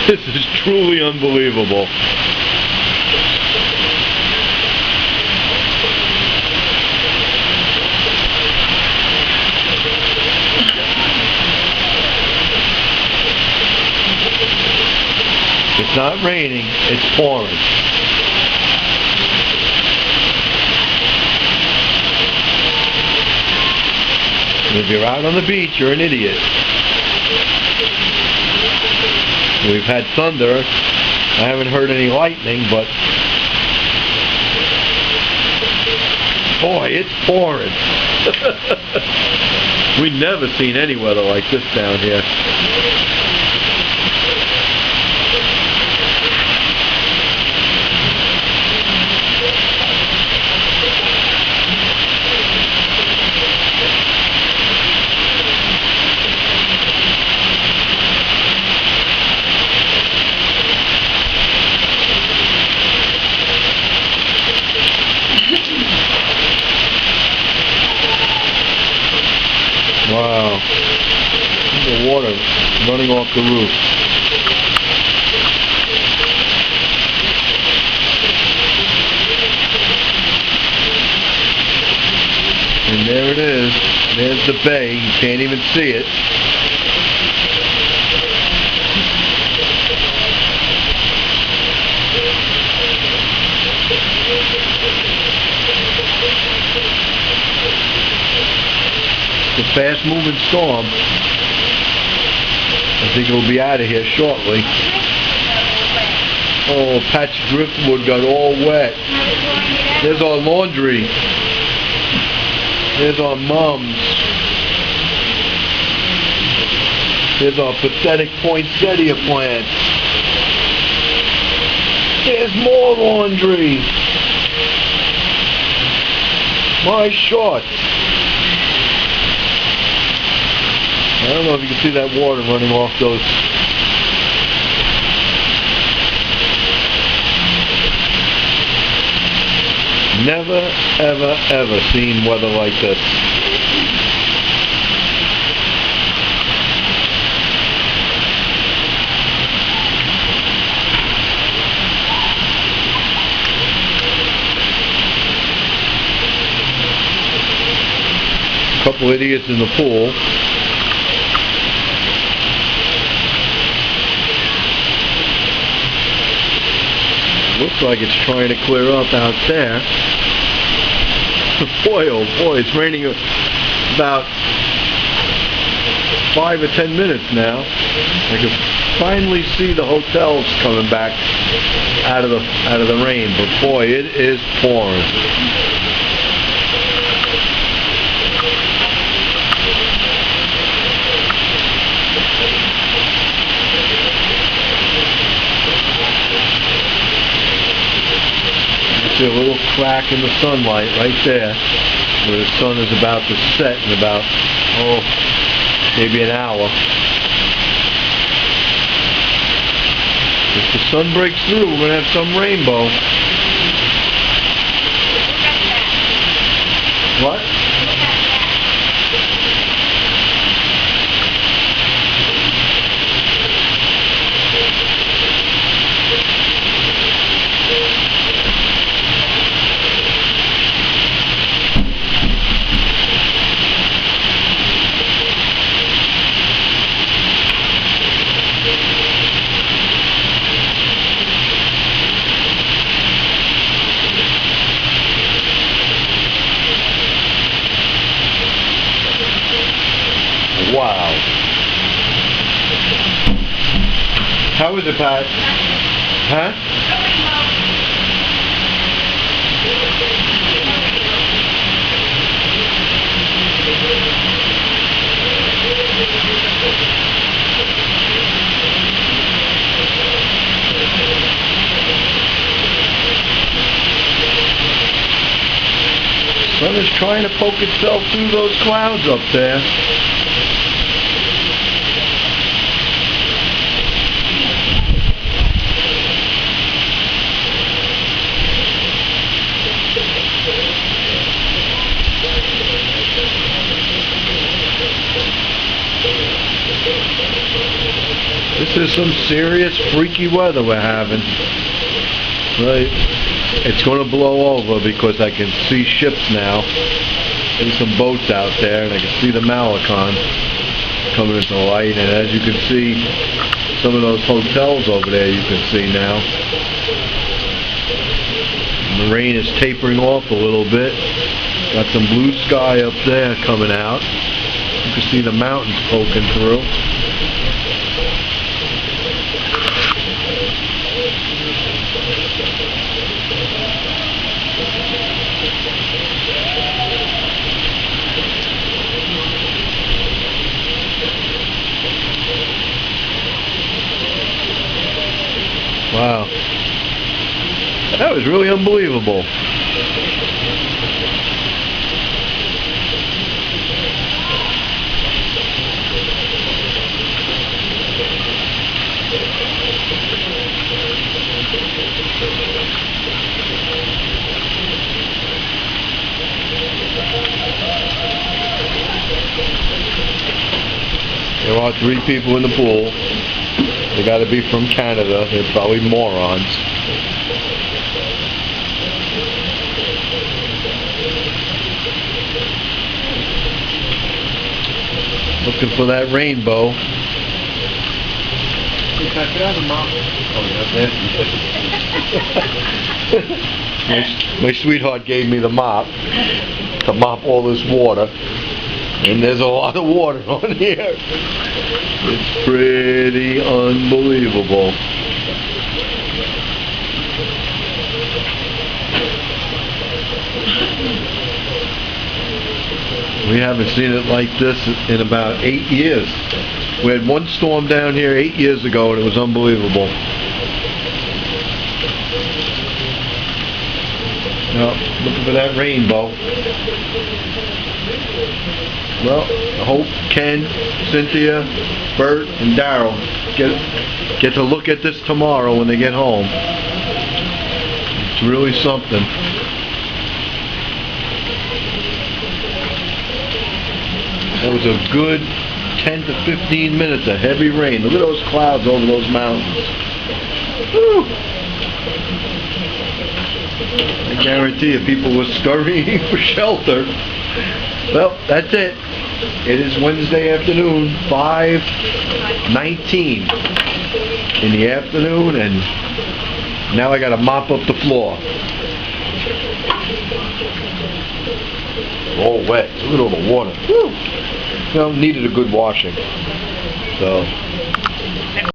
This is truly unbelievable. It's not raining, it's pouring. And if you're out on the beach, you're an idiot. We've had thunder. I haven't heard any lightning, but boy, it's pouring. We've never seen any weather like this down here. Wow. The water running off the roof. And there it is. There's the bay. You can't even see it. It's a fast-moving storm. I think it'll be out of here shortly. Oh, patch of driftwood got all wet. There's our laundry. There's our mums. There's our pathetic poinsettia plant. There's more laundry. My shorts. I don't know if you can see that water running off those. Never, ever, ever seen weather like this. A couple idiots in the pool. Looks like it's trying to clear up out there. Boy, oh boy, it's raining about 5 or 10 minutes now. I can finally see the hotels coming back out of the rain, but boy, it is pouring. See a little crack in the sunlight right there where the sun is about to set in about, maybe an hour. If the sun breaks through, we're going to have some rainbow. What? Wow. How was it, Pat? Huh? Sun is trying to poke itself through those clouds up there. This is some serious freaky weather we're having. Right. It's going to blow over because I can see ships now. There's some boats out there, and I can see the Malecon coming into light. And as you can see, some of those hotels over there you can see now. And the rain is tapering off a little bit. Got some blue sky up there coming out. You can see the mountains poking through. Wow. That was really unbelievable. There are 3 people in the pool. They got to be from Canada. They're probably morons. Looking for that rainbow. My sweetheart gave me the mop to mop all this water. And there's a lot of water on here. It's pretty unbelievable. We haven't seen it like this in about 8 years. We had one storm down here 8 years ago and it was unbelievable. Now, looking for that rainbow. Well, I hope Ken, Cynthia, Bert, and Daryl get to look at this tomorrow when they get home. It's really something. That was a good 10 to 15 minutes of heavy rain. Look at those clouds over those mountains. Whew. I guarantee you people were scurrying for shelter. Well, that's it. It is Wednesday afternoon, 5:19 in the afternoon, and now I got to mop up the floor. All wet. Look at all the water. Whew. Well, needed a good washing. So.